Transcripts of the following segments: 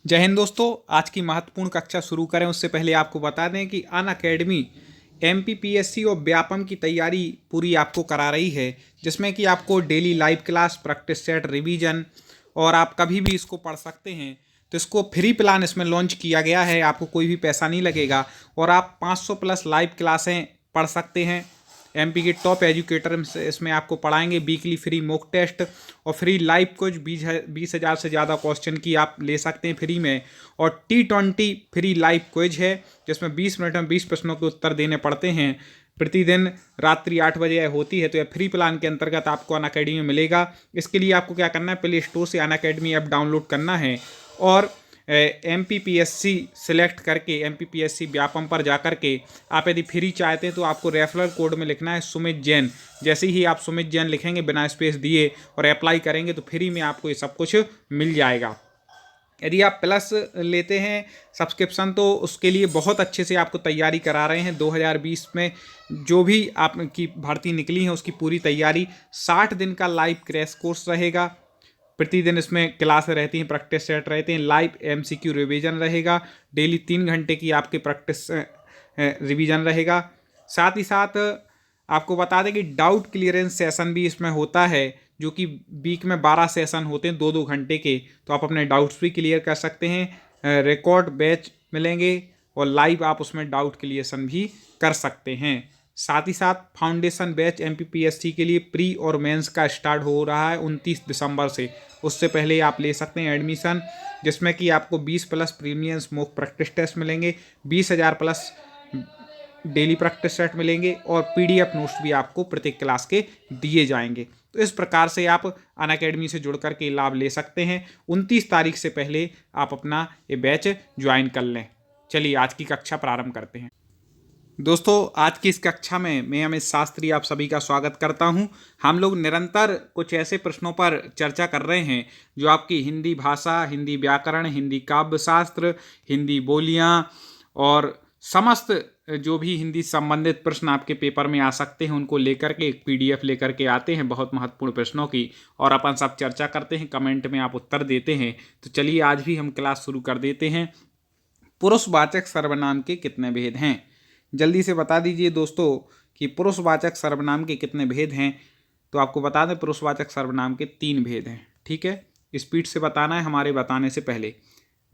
जय हिंद दोस्तों। आज की महत्वपूर्ण कक्षा शुरू करें उससे पहले आपको बता दें कि अनअकैडमी एमपीपीएससी और व्यापम की तैयारी पूरी आपको करा रही है, जिसमें कि आपको daily live class, practice set, revision और आप कभी भी इसको पढ़ सकते हैं। तो इसको फ्री प्लान इसमें लॉन्च किया गया है, आपको कोई भी पैसा नहीं लगेगा और आप 500 प्लस लाइव क्लासें पढ़ सकते हैं। एमपी के टॉप एजुकेटर इसमें आपको पढ़ाएंगे। वीकली फ्री मॉक टेस्ट और फ्री लाइव कुछ 20,000 से ज़्यादा क्वेश्चन की आप ले सकते हैं फ्री में। और T20 फ्री लाइव क्विज है, जिसमें 20 मिनट में 20 प्रश्नों के उत्तर देने पड़ते हैं। प्रतिदिन रात्रि 8 बजे होती है। तो यह फ्री प्लान के अंतर्गत आपको अनअकैडमी में मिलेगा। इसके लिए आपको क्या करना है, प्ले स्टोर से अनअकैडमी ऐप डाउनलोड करना है और एमपीपीएससी सिलेक्ट करके एमपीपीएससी व्यापम पर जाकर के आप यदि फ्री चाहते हैं तो आपको रेफरल कोड में लिखना है सुमित जैन। जैसे ही आप सुमित जैन लिखेंगे बिना स्पेस दिए और अप्लाई करेंगे तो फ्री में आपको ये सब कुछ मिल जाएगा। यदि आप प्लस लेते हैं सब्सक्रिप्शन तो उसके लिए बहुत अच्छे से आपको तैयारी करा रहे हैं। 2020 में जो भी आपकी भर्ती निकली है उसकी पूरी तैयारी, 60 दिन का लाइव क्रैश कोर्स रहेगा। प्रतिदिन इसमें क्लास रहती हैं, प्रैक्टिस सेट रहते हैं, लाइव एमसीक्यू रिवीजन रहेगा, डेली 3 घंटे की आपकी प्रैक्टिस रिवीजन रहेगा। साथ ही साथ आपको बता दें कि डाउट क्लियरेंस सेशन भी इसमें होता है, जो कि वीक में 12 सेशन होते हैं 2-2 घंटे के। तो आप अपने डाउट्स भी क्लियर कर सकते हैं। रिकॉर्ड बैच मिलेंगे और लाइव आप उसमें डाउट क्लियरेशन भी कर सकते हैं। साथ ही साथ फाउंडेशन बैच एमपीपीएससी के लिए प्री और मेंस का स्टार्ट हो रहा है 29 दिसंबर से। उससे पहले आप ले सकते हैं एडमिशन, जिसमें कि आपको 20 plus premium mock practice test मिलेंगे, 20,000 प्लस डेली प्रैक्टिस सेट मिलेंगे और पीडीएफ नोट्स भी आपको प्रत्येक क्लास के दिए जाएंगे। तो इस प्रकार से आप अनअकैडमी से जुड़ करके लाभ ले सकते हैं। 29 तारीख से पहले आप अपना ये बैच ज्वाइन कर लें। चलिए आज की कक्षा प्रारंभ करते हैं। दोस्तों, आज की इस कक्षा में मैं अमित शास्त्री आप सभी का स्वागत करता हूं। हम लोग निरंतर कुछ ऐसे प्रश्नों पर चर्चा कर रहे हैं जो आपकी हिंदी भाषा, हिंदी व्याकरण, हिंदी काव्य शास्त्र, हिंदी बोलियां और समस्त जो भी हिंदी संबंधित प्रश्न आपके पेपर में आ सकते हैं उनको लेकर के एक पीडीएफ लेकर के आते हैं बहुत महत्वपूर्ण प्रश्नों की, और अपन सब चर्चा करते हैं। कमेंट में आप उत्तर देते हैं। तो चलिए आज भी हम क्लास शुरू कर देते हैं। पुरुषवाचक सर्वनाम के कितने भेद हैं? जल्दी से बता दीजिए दोस्तों कि पुरुषवाचक सर्वनाम के कितने भेद हैं। तो आपको बता दें पुरुषवाचक सर्वनाम के 3 भेद हैं। ठीक है, स्पीड से बताना है हमारे बताने से पहले।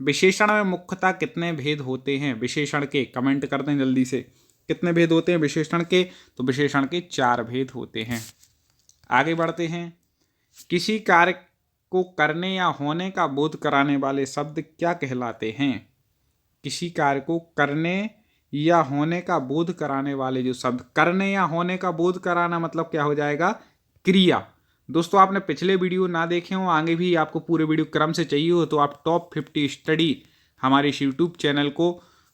विशेषण में मुख्यतः कितने भेद होते हैं? विशेषण के कमेंट कर दें जल्दी से, कितने भेद होते हैं विशेषण के? तो विशेषण के 4 भेद होते हैं। आगे बढ़ते हैं। किसी कार्य को करने या होने का बोध कराने वाले शब्द क्या कहलाते हैं? किसी कार्य को करने या होने का बोध कराने वाले जो शब्द, करने या होने का बोध कराना मतलब क्या हो जाएगा? क्रिया। दोस्तों, आपने पिछले वीडियो ना देखे हो, आगे भी आपको पूरे वीडियो क्रम से चाहिए हो तो आप टॉप 50 स्टडी हमारे इस यूट्यूब चैनल को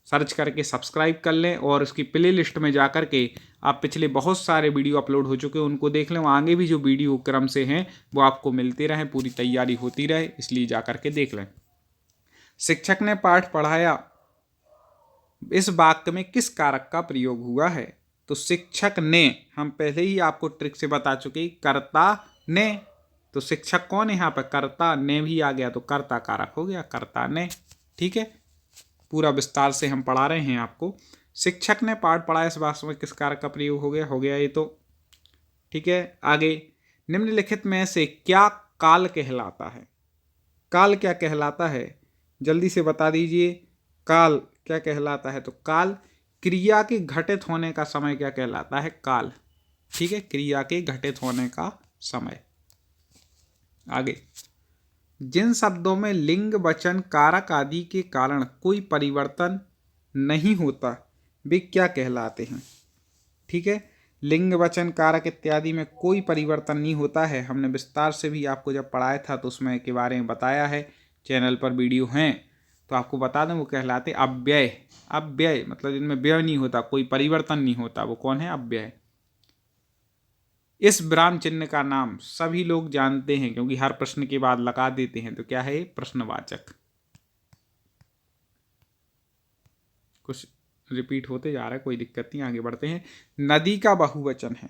सर्च करके सब्सक्राइब कर लें और उसकी प्ले लिस्ट में जा कर के आप पिछले बहुत सारे वीडियो अपलोड हो चुके हैं उनको देख लें। आगे भी जो वीडियो क्रम से हैं वो आपको मिलते रहें, पूरी तैयारी होती रहे, इसलिए जा कर के देख लें। शिक्षक ने पाठ पढ़ाया, इस वाक्य में किस कारक का प्रयोग हुआ है? तो शिक्षक ने, हम पहले ही आपको ट्रिक से बता चुके, कर्ता ने। तो शिक्षक कौन है यहाँ पर? कर्ता ने भी आ गया तो कर्ता कारक हो गया, कर्ता ने। ठीक है, पूरा विस्तार से हम पढ़ा रहे हैं आपको। शिक्षक ने पाठ पढ़ाया, इस वाक्य में किस कारक का प्रयोग हो गया ये तो। ठीक है, आगे। निम्नलिखित में से क्या काल कहलाता है? काल क्या कहलाता है? जल्दी से बता दीजिए, काल क्या कहलाता है? तो काल क्रिया के घटित होने का समय क्या कहलाता है? काल। ठीक है, क्रिया के घटित होने का समय। आगे। जिन शब्दों में लिंग, वचन, कारक आदि के कारण कोई परिवर्तन नहीं होता वे क्या कहलाते हैं? ठीक है, लिंग, वचन, कारक इत्यादि में कोई परिवर्तन नहीं होता है। हमने विस्तार से भी आपको जब पढ़ाया था तो उसमें के बारे में बताया है, चैनल पर वीडियो हैं तो आपको बता दें, वो कहलाते अव्यय। अव्यय मतलब जिनमें व्यय नहीं होता, कोई परिवर्तन नहीं होता, वो कौन है? अव्यय। इस विराम चिन्ह का नाम सभी लोग जानते हैं क्योंकि हर प्रश्न के बाद लगा देते हैं, तो क्या है? प्रश्नवाचक। कुछ रिपीट होते जा रहा है, कोई दिक्कत नहीं, आगे बढ़ते हैं। नदी का बहुवचन है।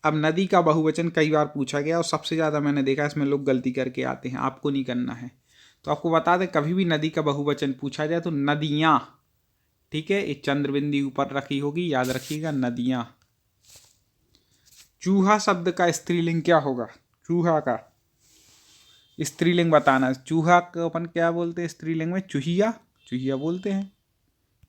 अब नदी का बहुवचन कई बार पूछा गया और सबसे ज़्यादा मैंने देखा इसमें लोग गलती करके आते हैं, आपको नहीं करना है। तो आपको बता दें कभी भी नदी का बहुवचन पूछा जाए तो नदियाँ, ठीक है, एक चंद्र बिंदु ऊपर रखी होगी, याद रखिएगा, नदियाँ। चूहा शब्द का स्त्रीलिंग क्या होगा? चूहा का स्त्रीलिंग बताना। चूहा को अपन क्या बोलते हैं स्त्रीलिंग में? चूहिया, चूहिया बोलते हैं।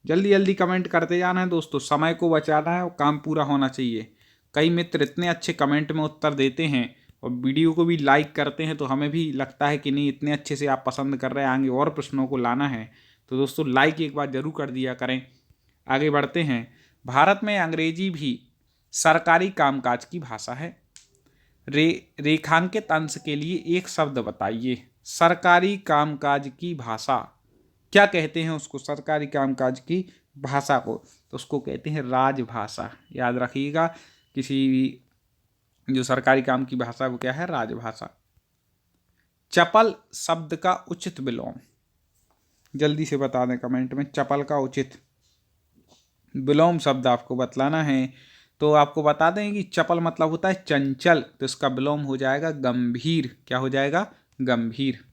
जल्दी जल्दी कमेंट करते जाना है दोस्तों, समय को बचाना है और काम पूरा होना चाहिए। कई मित्र इतने अच्छे कमेंट में उत्तर देते हैं और वीडियो को भी लाइक करते हैं, तो हमें भी लगता है कि नहीं, इतने अच्छे से आप पसंद कर रहे हैं, आगे और प्रश्नों को लाना है, तो दोस्तों लाइक एक बार जरूर कर दिया करें। आगे बढ़ते हैं। भारत में अंग्रेजी भी सरकारी कामकाज की भाषा है। रेखांकित अंश के लिए एक शब्द बताइए। सरकारी कामकाज की भाषा क्या कहते हैं उसको? सरकारी कामकाज की भाषा को तो उसको कहते हैं राजभाषा। याद रखिएगा, किसी भी जो सरकारी काम की भाषा वो क्या है? राजभाषा। चपल शब्द का उचित विलोम जल्दी से बता दें कमेंट में। चपल का उचित विलोम शब्द आपको बतलाना है। तो आपको बता दें कि चपल मतलब होता है चंचल, तो इसका विलोम हो जाएगा गंभीर। क्या हो जाएगा? गंभीर।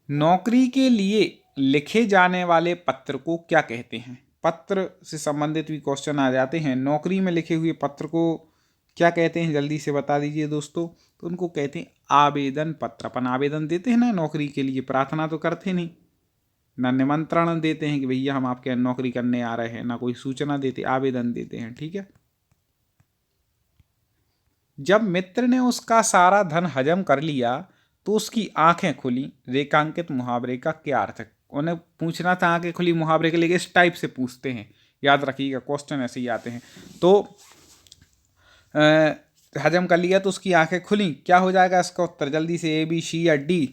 नौकरी के लिए लिखे जाने वाले पत्र को क्या कहते हैं? पत्र से संबंधित भी क्वेश्चन आ जाते हैं। नौकरी में लिखे हुए पत्र को क्या कहते हैं? जल्दी से बता दीजिए दोस्तों। तो उनको कहते हैं आवेदन पत्र। अपन आवेदन देते हैं ना नौकरी के लिए, प्रार्थना तो करते नहीं, ना निमंत्रण देते हैं कि भैया हम आपके नौकरी करने आ रहे हैं, ना कोई सूचना देते, आवेदन देते हैं, ठीक है। जब मित्र ने उसका सारा धन हजम कर लिया तो उसकी आंखें खुली। रेखांकित मुहावरे का क्या अर्थ है? उन्हें पूछना था आंखें खुली मुहावरे के लिए, इस टाइप से पूछते हैं, याद रखिएगा, क्वेश्चन ऐसे ही आते हैं। तो हजम कर लिया तो उसकी आंखें खुली, क्या हो जाएगा इसका उत्तर? जल्दी से ए, बी, सी या डी।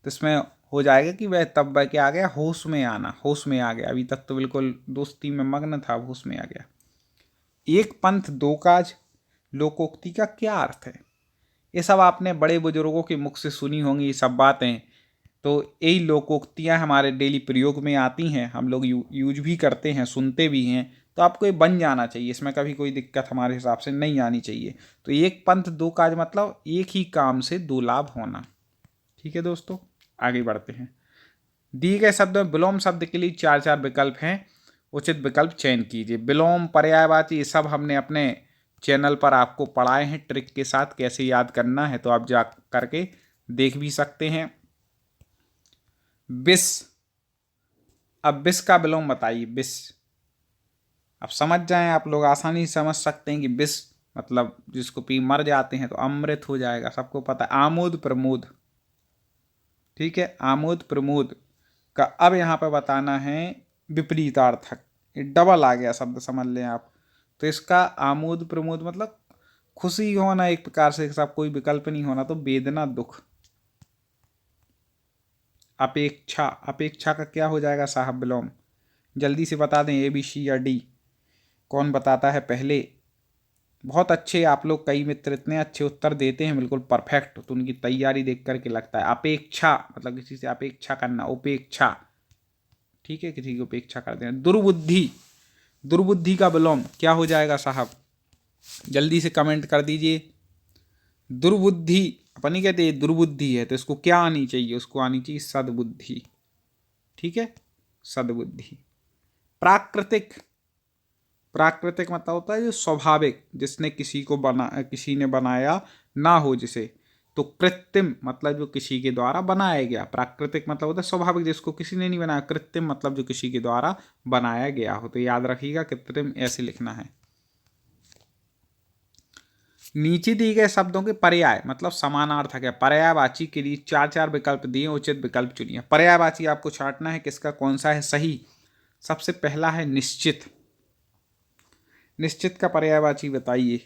तो इसमें हो जाएगा कि वह तब वह क्या आ गया? होश में आना, होश में आ गया। अभी तक तो बिल्कुल दोस्ती में मग्न था, होश में आ गया। एक पंथ दो काज लोकोक्ति का क्या अर्थ है? ये सब आपने बड़े बुजुर्गों के मुख से सुनी होंगी ये सब बातें। तो यही लोकोक्तियाँ हमारे डेली प्रयोग में आती हैं, हम लोग यूज भी करते हैं, सुनते भी हैं। तो आपको ये बन जाना चाहिए, इसमें कभी कोई दिक्कत हमारे हिसाब से नहीं आनी चाहिए। तो एक पंथ दो काज मतलब एक ही काम से दो लाभ होना। ठीक है दोस्तों, आगे बढ़ते हैं। दिए गए शब्द में विलोम शब्द के लिए चार चार विकल्प हैं, उचित विकल्प चयन कीजिए। विलोम, पर्यायवाची, ये सब हमने अपने चैनल पर आपको पढ़ाए हैं ट्रिक के साथ, कैसे याद करना है, तो आप जा करके देख भी सकते हैं। विष, अब विष का विलोम बताइए। विष, अब समझ जाएं आप लोग, आसानी से समझ सकते हैं कि विष मतलब जिसको पी मर जाते हैं तो अमृत हो जाएगा, सबको पता है। आमोद प्रमोद, ठीक है, आमोद प्रमोद का अब यहाँ पर बताना है विपरीतार्थक। ये डबल आ गया शब्द, समझ लें आप। तो इसका आमोद प्रमोद मतलब खुशी होना एक प्रकार से, सब कोई विकल्प नहीं होना। तो वेदना, दुख। अपेक्षा, अपेक्षा का क्या हो जाएगा साहब विलोम? जल्दी से बता दें, ए, बी, सी या डी। कौन बताता है पहले? बहुत अच्छे आप लोग, कई मित्र इतने अच्छे उत्तर देते हैं, बिल्कुल परफेक्ट। तो उनकी तैयारी देख करके लगता है। अपेक्षा मतलब किसी से अपेक्षा करना, उपेक्षा, ठीक है, किसी की उपेक्षा कर देना। दुर्बुद्धि, दुर्बुद्धि का विलोम क्या हो जाएगा साहब? जल्दी से कमेंट कर दीजिए। दुर्बुद्धि अपन नहीं कहते दुर्बुद्धि है, तो इसको क्या आनी चाहिए? उसको आनी चाहिए सद्बुद्धि, ठीक है, सद्बुद्धि। प्राकृतिक, प्राकृतिक मतलब होता है जो स्वाभाविक, जिसने किसी को किसी ने बनाया ना हो जिसे। तो कृत्रिम मतलब जो किसी के द्वारा बनाया गया। प्राकृतिक मतलब होता है स्वाभाविक, जिसको किसी ने नहीं बनाया। कृत्रिम मतलब जो किसी के द्वारा बनाया गया हो। तो याद रखिएगा, कृत्रिम ऐसे लिखना है। नीचे दिए गए शब्दों के पर्याय मतलब समानार्थक है। पर्यायवाची के लिए चार चार विकल्प दिए, उचित विकल्प चुनिए। पर्यायवाची आपको छांटना है किसका कौन सा है सही। सबसे पहला है निश्चित। निश्चित का पर्यायवाची बताइए।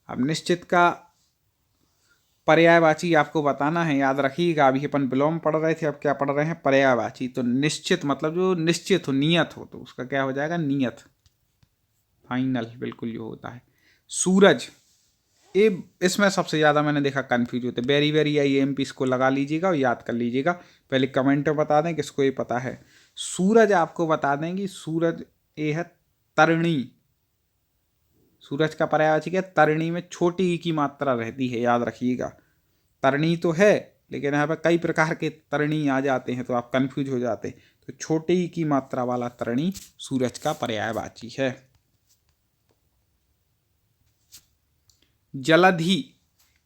अब निश्चित का पर्यायवाची आपको बताना है, याद रखिएगा। अभी अपन विलोम पढ़ रहे थे, अब क्या पढ़ रहे हैं? पर्यायवाची। तो निश्चित मतलब जो निश्चित हो, नियत हो, तो उसका क्या हो जाएगा? नियत, फाइनल, बिल्कुल जो होता है। सूरज, ये इसमें सबसे ज़्यादा मैंने देखा कंफ्यूज होते। Very very I am P, इसको लगा लीजिएगा और याद कर लीजिएगा। पहले कमेंट में बता दें किसको ये पता है। सूरज आपको बता दें कि सूरज ये है तरणी। सूरज का पर्यायवाची क्या? तरणी में छोटी ई की मात्रा रहती है, याद रखिएगा। तरणी तो है लेकिन यहाँ पर कई प्रकार के तरणी आ जाते हैं तो आप कंफ्यूज हो जाते हैं। तो छोटे ई की मात्रा वाला तरणी सूरज का पर्यायवाची है। जलधि,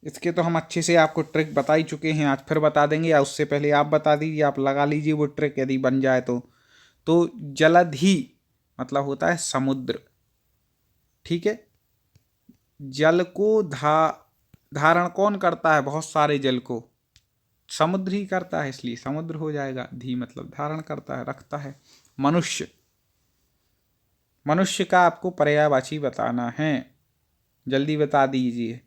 इसके तो हम अच्छे से आपको ट्रिक बता ही चुके हैं, आज फिर बता देंगे, या उससे पहले आप बता दीजिए, आप लगा लीजिए वो ट्रिक यदि बन जाए तो जलधि मतलब होता है समुद्र। ठीक है, जल को धारण कौन करता है? बहुत सारे जल को समुद्र ही करता है, इसलिए समुद्र हो जाएगा। धी मतलब धारण करता है, रखता है। मनुष्य, मनुष्य का आपको पर्यायवाची बताना है, जल्दी बता दीजिए।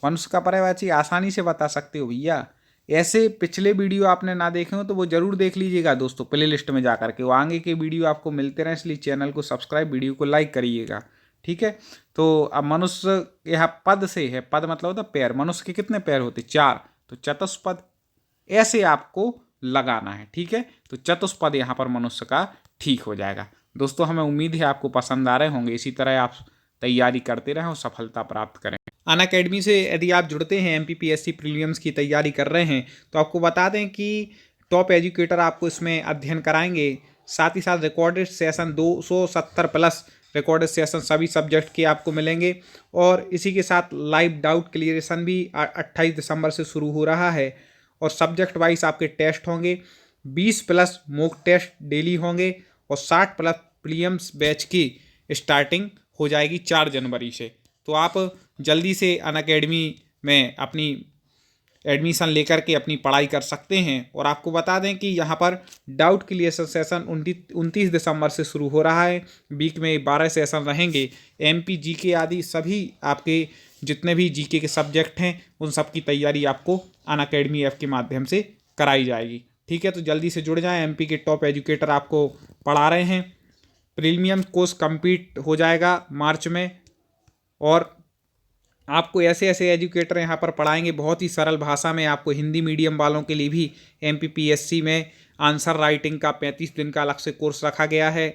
मनुष्य का पर्यायवाची आसानी से बता सकते हो भैया। ऐसे पिछले वीडियो आपने ना देखे हो तो वो जरूर देख लीजिएगा दोस्तों, प्ले लिस्ट में जाकर के, वो आगे के वीडियो आपको मिलते रहे, इसलिए चैनल को सब्सक्राइब, वीडियो को लाइक करिएगा। ठीक है, तो अब मनुष्य यह पद से है, पद मतलब होता है पैर। मनुष्य के कितने पैर होते? 4, तो चतुष्पद ऐसे आपको लगाना है। ठीक है, तो चतुष्पद यहाँ पर मनुष्य का ठीक हो जाएगा। दोस्तों हमें उम्मीद है आपको पसंद आ रहे होंगे, इसी तरह आप तैयारी करते रहें और सफलता प्राप्त करें। अनअकैडमी से यदि आप जुड़ते हैं, MPPSC प्रीलिम्स की तैयारी कर रहे हैं, तो आपको बता दें कि टॉप एजुकेटर आपको इसमें अध्ययन कराएंगे। साथ ही साथ recorded session 270 plus recorded session सभी सब्जेक्ट के आपको मिलेंगे। और इसी के साथ लाइव डाउट क्लियरेशन भी 28 दिसंबर से शुरू हो रहा है। और सब्जेक्ट वाइज आपके टेस्ट होंगे, 20 प्लस मॉक टेस्ट डेली होंगे, और 60 प्लस प्रीलिम्स बैच की स्टार्टिंग हो जाएगी 4 जनवरी से। तो आप जल्दी से अनअकैडमी में अपनी एडमिशन लेकर के अपनी पढ़ाई कर सकते हैं। और आपको बता दें कि यहाँ पर डाउट क्लियरेशन सेशन 29 दिसंबर से शुरू हो रहा है। वीक में 12 सेशन रहेंगे। MP GK आदि सभी आपके जितने भी GK के सब्जेक्ट हैं उन सब की तैयारी आपको अनअकैडमी ऐप के माध्यम से कराई जाएगी। ठीक है, तो जल्दी से जुड़ जाएं, MP के टॉप एजुकेटर आपको पढ़ा रहे हैं। प्रीमियम कोर्स कंप्लीट हो जाएगा मार्च में, और आपको ऐसे ऐसे एजुकेटर यहाँ पर पढ़ाएंगे बहुत ही सरल भाषा में। आपको हिंदी मीडियम वालों के लिए भी MPPSC में आंसर राइटिंग का 35 दिन का अलग से कोर्स रखा गया है।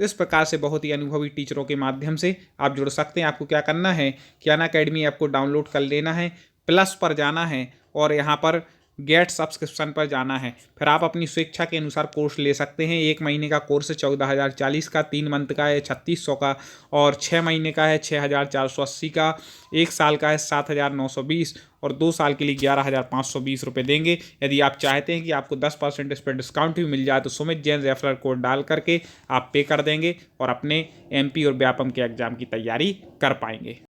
तो इस प्रकार से बहुत ही अनुभवी टीचरों के माध्यम से आप जुड़ सकते हैं। आपको क्या करना है कि अनअकैडमी ऐप को डाउनलोड कर लेना है, प्लस पर जाना है और यहाँ पर गेट सब्सक्रिप्शन पर जाना है। फिर आप अपनी स्वेच्छा के अनुसार कोर्स ले सकते हैं। 1 महीने का कोर्स है 14,040 का, 3 मंथ का है 3600 का, और 6 महीने का है 6,480 का, 1 साल का है 7,920, और 2 साल के लिए 11,520 रुपये देंगे। यदि आप चाहते हैं कि आपको 10% इस पर डिस्काउंट भी मिल जाए तो सुमित जैन रेफरल कोड डाल करके आप पे कर देंगे और अपने MP और व्यापम के एग्जाम की तैयारी कर पाएंगे।